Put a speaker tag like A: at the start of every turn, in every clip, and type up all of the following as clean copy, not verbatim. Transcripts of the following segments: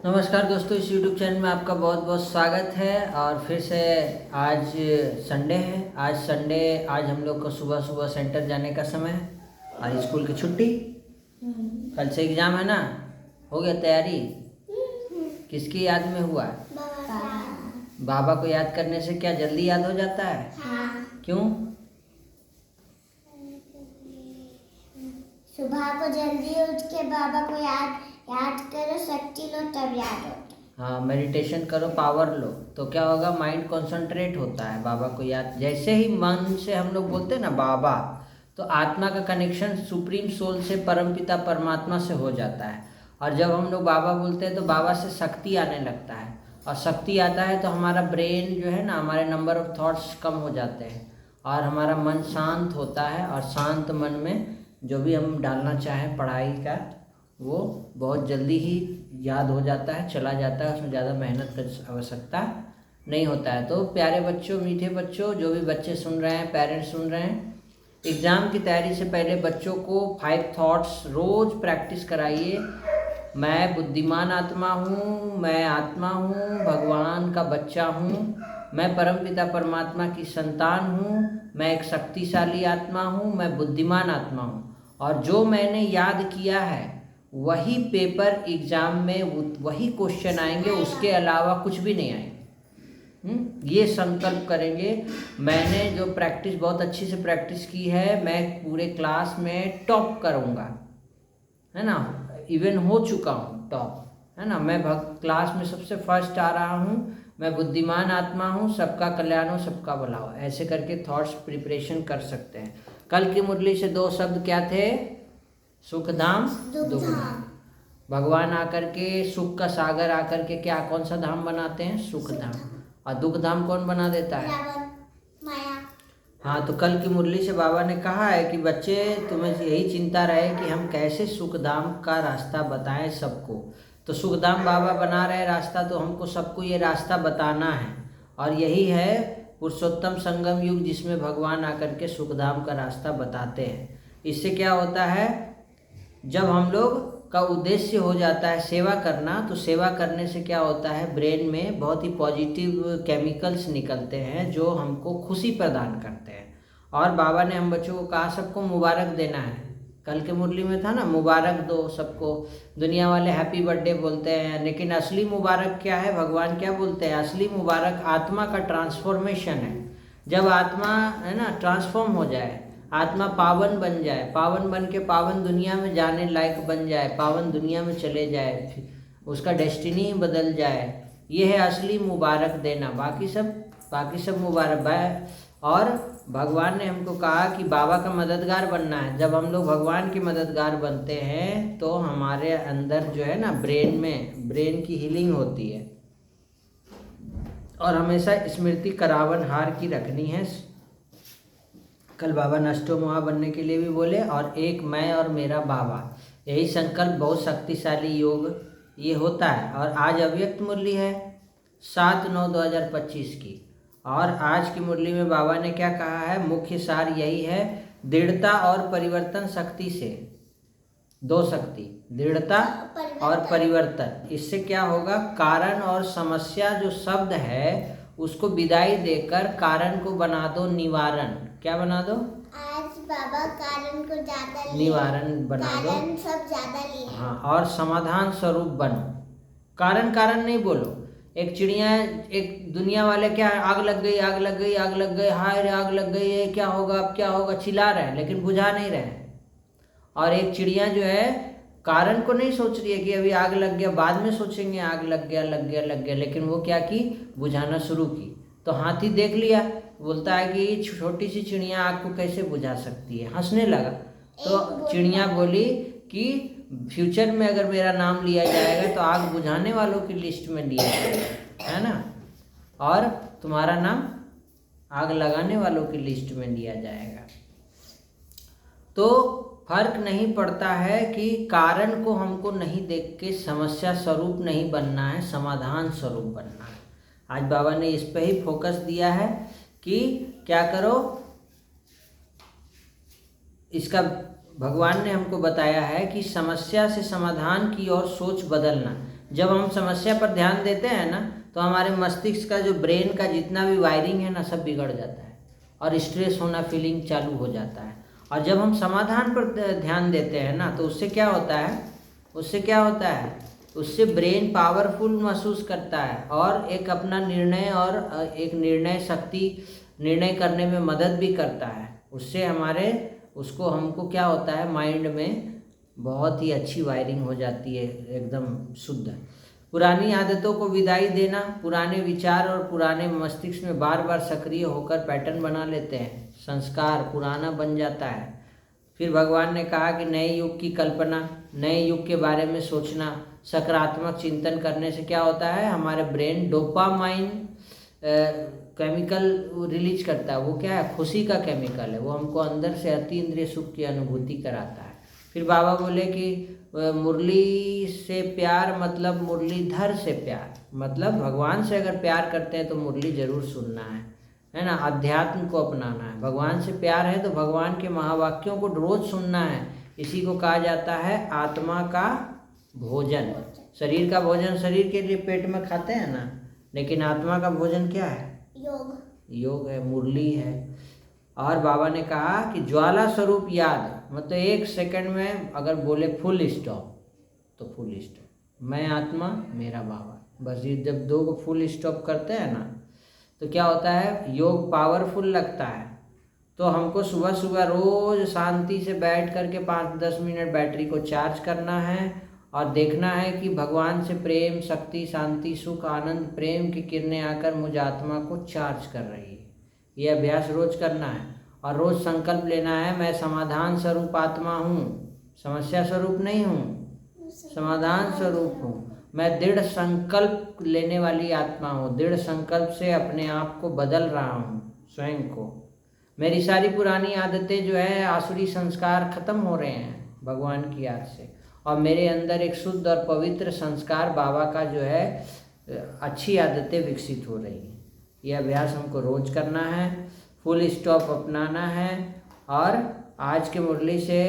A: नमस्कार दोस्तों, इस YouTube चैनल में आपका बहुत बहुत स्वागत है। और फिर से आज संडे है। आज हम लोग को सुबह सुबह सेंटर जाने का समय है। आज स्कूल की छुट्टी, कल से एग्ज़ाम है ना। हो गया तैयारी? किसकी याद में हुआ? बाबा को याद करने से क्या जल्दी याद हो जाता है?
B: हाँ।
A: क्यों?
B: सुबह को जल्दी उठ के बाबा को याद करो, शक्ति लो, तब याद होता है।
A: हाँ, मेडिटेशन करो, पावर लो, तो क्या होगा? माइंड कंसंट्रेट होता है। बाबा को याद, जैसे ही मन से हम लोग बोलते हैं ना बाबा, तो आत्मा का कनेक्शन सुप्रीम सोल से, परमपिता परमात्मा से हो जाता है। और जब हम लोग बाबा बोलते हैं तो बाबा से शक्ति आने लगता है। और शक्ति आता है तो हमारा ब्रेन जो है ना, हमारे नंबर ऑफ थॉट्स कम हो जाते हैं और हमारा मन शांत होता है। और शांत मन में जो भी हम डालना चाहें पढ़ाई का, वो बहुत जल्दी ही याद हो जाता है, चला जाता है। उसमें ज़्यादा मेहनत की आवश्यकता नहीं होता है। तो प्यारे बच्चों, मीठे बच्चों, जो भी बच्चे सुन रहे हैं, पेरेंट्स सुन रहे हैं, एग्ज़ाम की तैयारी से पहले बच्चों को 5 थॉट्स रोज़ प्रैक्टिस कराइए। मैं बुद्धिमान आत्मा हूँ, मैं आत्मा हूँ, भगवान का बच्चा हूँ, मैं परमपिता परमात्मा की संतान हूँ, मैं एक शक्तिशाली आत्मा हूँ, मैं बुद्धिमान आत्मा हूँ। और जो मैंने याद किया है वही पेपर एग्ज़ाम में वही क्वेश्चन आएंगे, उसके अलावा कुछ भी नहीं आएंगे। ये संकल्प करेंगे। मैंने जो प्रैक्टिस बहुत अच्छी से प्रैक्टिस की है, मैं पूरे क्लास में टॉप करूँगा, है ना। इवन हो चुका हूँ टॉप, है ना। मैं क्लास में सबसे फर्स्ट आ रहा हूँ। मैं बुद्धिमान आत्मा हूँ, सबका कल्याण हो, सबका भला हो। ऐसे करके थॉट्स प्रिपरेशन कर सकते हैं। कल की मुरली से 2 शब्द क्या थे? सुखधाम, दुखधाम। भगवान आकर के, सुख का सागर आकर के क्या, कौन सा धाम बनाते हैं? सुखधाम। और दुखधाम कौन बना देता है?
B: माया।
A: हाँ, तो कल की मुरली से बाबा ने कहा है कि बच्चे, तुम्हें यही चिंता रहे कि हम कैसे सुखधाम का रास्ता बताएं सबको। तो सुखधाम बाबा बना रहे रास्ता, तो हमको सबको ये रास्ता बताना है। और यही है पुरुषोत्तम संगम युग, जिसमें भगवान आकर के सुखधाम का रास्ता बताते हैं। इससे क्या होता है? जब हम लोग का उद्देश्य हो जाता है सेवा करना, तो सेवा करने से क्या होता है? ब्रेन में बहुत ही पॉजिटिव केमिकल्स निकलते हैं जो हमको खुशी प्रदान करते हैं। और बाबा ने हम बच्चों को कहा सबको मुबारक देना है। कल के मुरली में था ना, मुबारक दो सबको। दुनिया वाले हैप्पी बर्थडे बोलते हैं, लेकिन असली मुबारक क्या है? भगवान क्या बोलते हैं? असली मुबारक आत्मा का ट्रांसफॉर्मेशन है। जब आत्मा, है ना, ट्रांसफॉर्म हो जाए, आत्मा पावन बन जाए, पावन बन के पावन दुनिया में जाने लायक बन जाए, पावन दुनिया में चले जाए, उसका डेस्टिनी बदल जाए, ये है असली मुबारक देना। बाकी सब मुबारक है। और भगवान ने हमको कहा कि बाबा का मददगार बनना है। जब हम लोग भगवान के मददगार बनते हैं तो हमारे अंदर जो है ना, ब्रेन की हीलिंग होती है। और हमेशा स्मृति करावन हार की रखनी है। कल बाबा नष्टो मोहा बनने के लिए भी बोले, और एक मैं और मेरा बाबा, यही संकल्प बहुत शक्तिशाली योग ये होता है। और आज अव्यक्त मुरली है 7/9/2025 की। और आज की मुरली में बाबा ने क्या कहा है? मुख्य सार यही है, दृढ़ता और परिवर्तन शक्ति से। 2 शक्ति, दृढ़ता और परिवर्तन। इससे क्या होगा? कारण और समस्या जो शब्द है उसको विदाई देकर कारण को बना दो निवारण। क्या बना दो?
B: आज बाबा कारण को ज्यादा
A: निवारण बना दो।
B: कारण सब ज्यादा लिए।
A: हाँ, और समाधान स्वरूप बनो। कारण नहीं बोलो। एक चिड़िया, एक दुनिया वाले क्या है, आग लग गई, आग लग गई, आग लग गई, हाय रे आग लग गई है, क्या होगा, अब क्या होगा, चिल्ला रहे हैं, लेकिन बुझा नहीं रहे हैं। और एक चिड़िया जो है कारण को नहीं सोच रही है कि अभी आग लग गया, बाद में सोचेंगे आग लग गया, लेकिन वो क्या की? बुझाना शुरू की। तो हाथी देख लिया, बोलता है कि छोटी सी चिड़िया आग को कैसे बुझा सकती है, हंसने लगा। तो चिड़िया बोली कि फ्यूचर में अगर मेरा नाम लिया जाएगा तो आग बुझाने वालों की लिस्ट में लिया जाएगा, है ना, और तुम्हारा नाम आग लगाने वालों की लिस्ट में लिया जाएगा। तो फर्क नहीं पड़ता है कि कारण को हमको नहीं देख के समस्या स्वरूप नहीं बनना है, समाधान स्वरूप बनना है। आज बाबा ने इस पे ही फोकस दिया है कि क्या करो, इसका भगवान ने हमको बताया है कि समस्या से समाधान की ओर सोच बदलना। जब हम समस्या पर ध्यान देते हैं ना तो हमारे मस्तिष्क का जो ब्रेन का जितना भी वायरिंग है ना सब बिगड़ जाता है और स्ट्रेस होना फीलिंग चालू हो जाता है। और जब हम समाधान पर ध्यान देते हैं ना तो उससे क्या होता है, उससे ब्रेन पावरफुल महसूस करता है और एक अपना निर्णय और एक निर्णय करने में मदद भी करता है। उससे हमको क्या होता है, माइंड में बहुत ही अच्छी वायरिंग हो जाती है, एकदम शुद्ध। पुरानी आदतों को विदाई देना, पुराने विचार और पुराने मस्तिष्क में बार बार सक्रिय होकर पैटर्न बना लेते हैं, संस्कार पुराना बन जाता है। फिर भगवान ने कहा कि नए युग की कल्पना, नए युग के बारे में सोचना, सकारात्मक चिंतन करने से क्या होता है, हमारे ब्रेन डोपामाइन केमिकल रिलीज करता है। वो क्या है, खुशी का केमिकल है, वो हमको अंदर से अति इंद्रिय सुख की अनुभूति कराता है। फिर बाबा बोले कि मुरली से प्यार मतलब मुरलीधर से प्यार, मतलब भगवान से अगर प्यार करते हैं तो मुरली जरूर सुनना है ना, अध्यात्म को अपनाना है। भगवान से प्यार है तो भगवान के महावाक्यों को रोज सुनना है। इसी को कहा जाता है आत्मा का भोजन। शरीर का भोजन शरीर के लिए पेट में खाते हैं ना, लेकिन आत्मा का भोजन क्या है, योग है, मुरली है। और बाबा ने कहा कि ज्वाला स्वरूप याद, मतलब 1 सेकंड में अगर बोले फुल स्टॉप तो फुल स्टॉप, मैं आत्मा मेरा बाबा, बस ये जब 2 को फुल स्टॉप करते हैं ना तो क्या होता है, योग पावरफुल लगता है। तो हमको सुबह सुबह रोज शांति से बैठ करके 5-10 मिनट बैटरी को चार्ज करना है और देखना है कि भगवान से प्रेम, शक्ति, शांति, सुख, आनंद, प्रेम की किरणें आकर मुझ आत्मा को चार्ज कर रही है। ये अभ्यास रोज करना है और रोज संकल्प लेना है, मैं समाधान स्वरूप आत्मा हूँ, समस्या स्वरूप नहीं हूँ, समाधान स्वरूप हूँ। मैं दृढ़ संकल्प लेने वाली आत्मा हूँ, दृढ़ संकल्प से अपने आप को बदल रहा हूँ, स्वयं को। मेरी सारी पुरानी आदतें जो है, आसुरी संस्कार खत्म हो रहे हैं भगवान की याद से, और मेरे अंदर एक शुद्ध और पवित्र संस्कार बाबा का जो है अच्छी आदतें विकसित हो रही हैं। यह अभ्यास हमको रोज करना है, फुल स्टॉप अपनाना है। और आज के मुरली से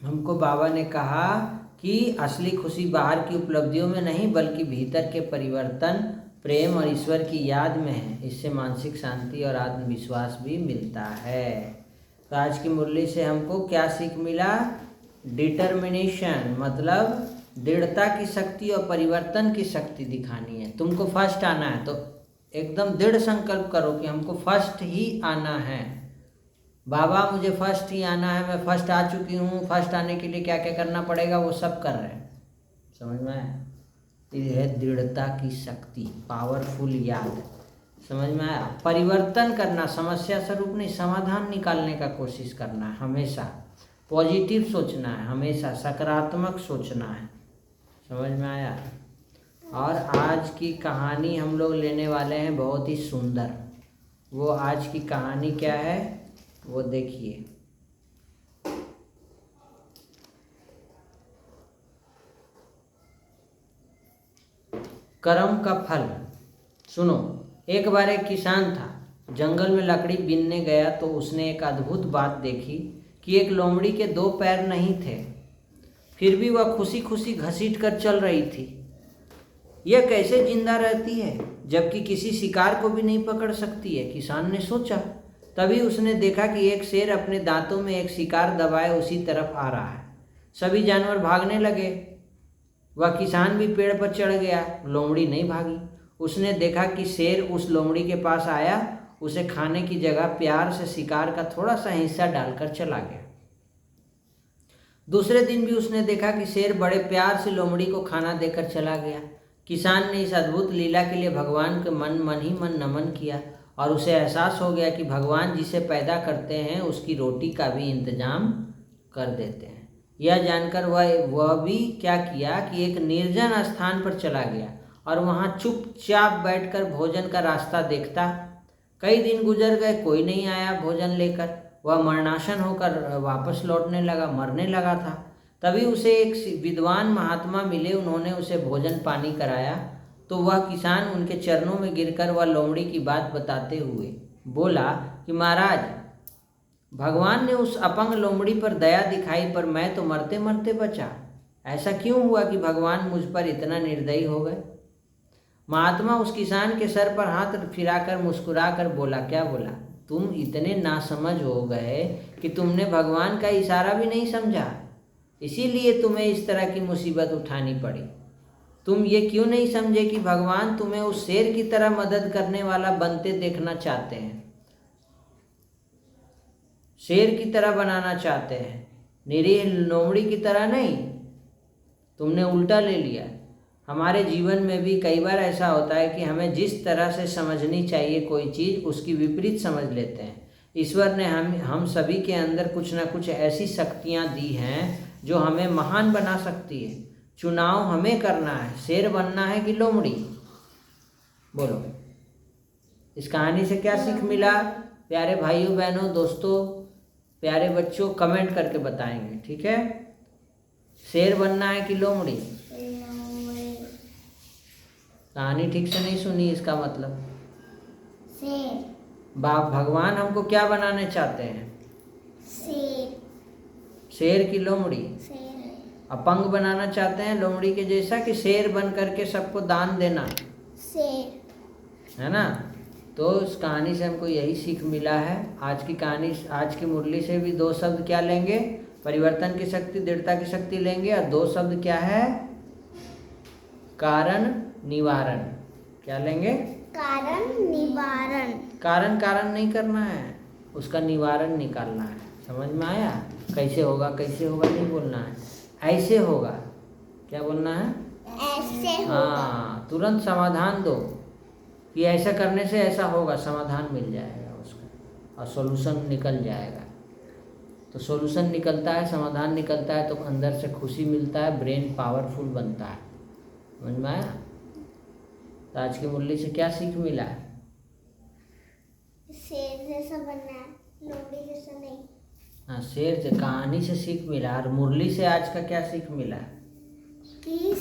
A: हमको बाबा ने कहा कि असली खुशी बाहर की उपलब्धियों में नहीं बल्कि भीतर के परिवर्तन, प्रेम और ईश्वर की याद में है। इससे मानसिक शांति और आत्मविश्वास भी मिलता है। तो आज की मुरली से हमको क्या सीख मिला, डिटर्मिनेशन मतलब दृढ़ता की शक्ति और परिवर्तन की शक्ति दिखानी है। तुमको फर्स्ट आना है तो एकदम दृढ़ संकल्प करो कि हमको फर्स्ट ही आना है, बाबा मुझे फर्स्ट ही आना है, मैं फर्स्ट आ चुकी हूँ, फर्स्ट आने के लिए क्या क्या करना पड़ेगा वो सब कर रहे हैं। समझ में आया, ये है दृढ़ता की शक्ति, पावरफुल याद। समझ में आया, परिवर्तन करना, समस्या स्वरूप नहीं, समाधान निकालने का कोशिश करना है, हमेशा पॉजिटिव सोचना है, हमेशा सकारात्मक सोचना है। समझ में आया। और आज की कहानी हम लोग लेने वाले हैं बहुत ही सुंदर। वो आज की कहानी क्या है वो देखिए। कर्म का फल। सुनो, एक बार एक किसान था, जंगल में लकड़ी बीनने गया तो उसने एक अद्भुत बात देखी कि एक लोमड़ी के 2 पैर नहीं थे, फिर भी वह खुशी खुशी घसीट कर चल रही थी। यह कैसे जिंदा रहती है जबकि किसी शिकार को भी नहीं पकड़ सकती है, किसान ने सोचा। तभी उसने देखा कि एक शेर अपने दांतों में एक शिकार दबाए उसी तरफ आ रहा है। सभी जानवर भागने लगे, वह किसान भी पेड़ पर चढ़ गया, लोमड़ी नहीं भागी। उसने देखा कि शेर उस लोमड़ी के पास आया, उसे खाने की जगह प्यार से शिकार का थोड़ा सा हिस्सा डालकर चला गया। दूसरे दिन भी उसने देखा कि शेर बड़े प्यार से लोमड़ी को खाना देकर चला गया। किसान ने इस अद्भुत लीला के लिए भगवान के मन ही मन नमन किया और उसे एहसास हो गया कि भगवान जिसे पैदा करते हैं उसकी रोटी का भी इंतजाम कर देते हैं। यह जानकर वह भी क्या किया कि एक निर्जन स्थान पर चला गया और वहाँ चुपचाप बैठकर भोजन का रास्ता देखता। कई दिन गुजर गए, कोई नहीं आया भोजन लेकर। वह मरणासन होकर वापस लौटने लगा, मरने लगा था। तभी उसे एक विद्वान महात्मा मिले, उन्होंने उसे भोजन पानी कराया। तो वह किसान उनके चरणों में गिरकर वह लोमड़ी की बात बताते हुए बोला कि महाराज, भगवान ने उस अपंग लोमड़ी पर दया दिखाई पर मैं तो मरते मरते बचा। ऐसा क्यों हुआ कि भगवान मुझ पर इतना निर्दयी हो गए? महात्मा उस किसान के सर पर हाथ फिराकर मुस्कुराकर बोला, क्या बोला? तुम इतने नासमझ हो गए कि तुमने भगवान का इशारा भी नहीं समझा, इसीलिए तुम्हें इस तरह की मुसीबत उठानी पड़ी। तुम ये क्यों नहीं समझे कि भगवान तुम्हें उस शेर की तरह मदद करने वाला बनते देखना चाहते हैं, शेर की तरह बनाना चाहते हैं, निरीह लोमड़ी की तरह नहीं। तुमने उल्टा ले लिया। हमारे जीवन में भी कई बार ऐसा होता है कि हमें जिस तरह से समझनी चाहिए कोई चीज़, उसकी विपरीत समझ लेते हैं। ईश्वर ने हम सभी के अंदर कुछ ना कुछ ऐसी शक्तियाँ दी हैं जो हमें महान बना सकती है। चुनाव हमें करना है, शेर बनना है कि लोमड़ी? बोलो, इस कहानी से क्या सीख मिला? प्यारे भाइयों बहनों, दोस्तों, प्यारे बच्चों, कमेंट करके बताएंगे, ठीक है? शेर बनना है कि लोमड़ी? कहानी ठीक से नहीं सुनी, इसका मतलब
B: शेर।
A: भगवान हमको क्या बनाने चाहते हैं?
B: शेर।
A: शेर की लोमड़ी?
B: शेर।
A: अपंग बनाना चाहते हैं लोमड़ी के जैसा, कि शेर बन करके सबको दान देना?
B: शेर,
A: है ना? तो इस कहानी से हमको यही सीख मिला है। आज की कहानी, आज की मुरली से भी 2 शब्द क्या लेंगे? परिवर्तन की शक्ति, दृढ़ता की शक्ति लेंगे। और 2 शब्द क्या है? कारण निवारण। क्या लेंगे?
B: कारण निवारण।
A: कारण नहीं करना है, उसका निवारण निकालना है। समझ में आया? कैसे होगा नहीं बोलना है, ऐसे होगा। क्या बोलना है?
B: ऐसे होगा।
A: हाँ, तुरंत समाधान दो कि ऐसा करने से ऐसा होगा, समाधान मिल जाएगा उसका और सॉल्यूशन निकल जाएगा। तो सॉल्यूशन निकलता है, समाधान निकलता है तो अंदर से खुशी मिलता है, ब्रेन पावरफुल बनता है। समझ में आया? तो आज की मुरली से क्या सीख मिला?
B: शेर जैसा बनना है, लोमड़ी जैसा नहीं।
A: हाँ, शेर से कहानी से सीख मिला। और मुरली से आज का क्या सीख मिला?
B: कि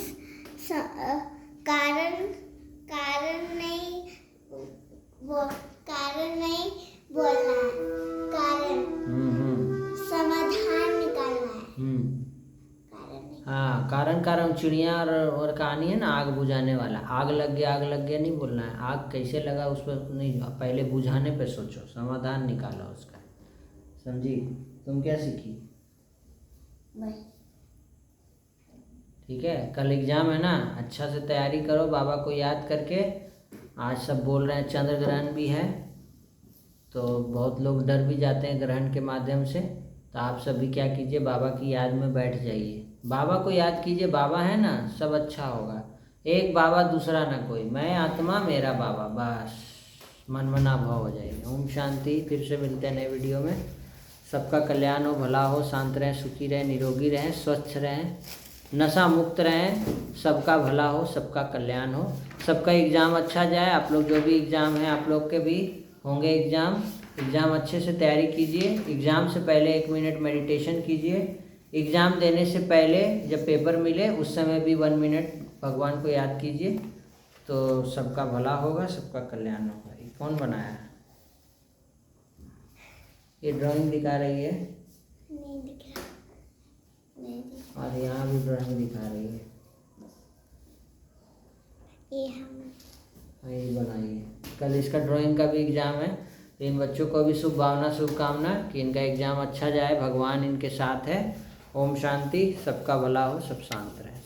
B: कारण नहीं बोलना है, कारण समाधान निकालना है। कारण नहीं।
A: हाँ, कारण चिड़िया और कहानी है ना, आग बुझाने वाला। आग लग गया नहीं बोलना है। आग कैसे लगा उस पर नहीं, पहले बुझाने पे सोचो, समाधान निकालो उसका। समझी? तुम क्या सीखी? ठीक है, कल एग्ज़ाम है ना, अच्छा से तैयारी करो बाबा को याद करके। आज सब बोल रहे हैं चंद्र ग्रहण भी है, तो बहुत लोग डर भी जाते हैं ग्रहण के माध्यम से। तो आप सभी क्या कीजिए, बाबा की याद में बैठ जाइए, बाबा को याद कीजिए। बाबा है ना, सब अच्छा होगा। एक बाबा, दूसरा ना कोई, मैं आत्मा मेरा बाबा, बस मनमना भाव हो जाएगा। ओम शांति। फिर से मिलते हैं नए वीडियो में। सबका कल्याण हो, भला हो, शांत रहें, सुखी रहें, निरोगी रहें, स्वच्छ रहें, नशा मुक्त रहें, सबका भला हो, सबका कल्याण हो, सबका एग्ज़ाम अच्छा जाए। आप लोग जो भी एग्ज़ाम है, आप लोग के भी होंगे एग्ज़ाम अच्छे से तैयारी कीजिए। एग्ज़ाम से पहले 1 मिनट मेडिटेशन कीजिए। एग्ज़ाम देने से पहले जब पेपर मिले उस समय भी 1 मिनट भगवान को याद कीजिए, तो सबका भला होगा, सबका कल्याण होगा। ये कौन बनाया है? ये ड्राइंग दिखा रही है?
B: नहीं दिख रहा, नहीं दिख
A: और यहाँ भी ड्राइंग दिखा रही है।
B: ये हम
A: ये बनाई है। कल इसका ड्राइंग का भी एग्ज़ाम है। तो इन बच्चों को भी शुभकामना कि इनका एग्ज़ाम अच्छा जाए, भगवान इनके साथ है। ओम शांति। सबका भला हो, सब शांत रहे।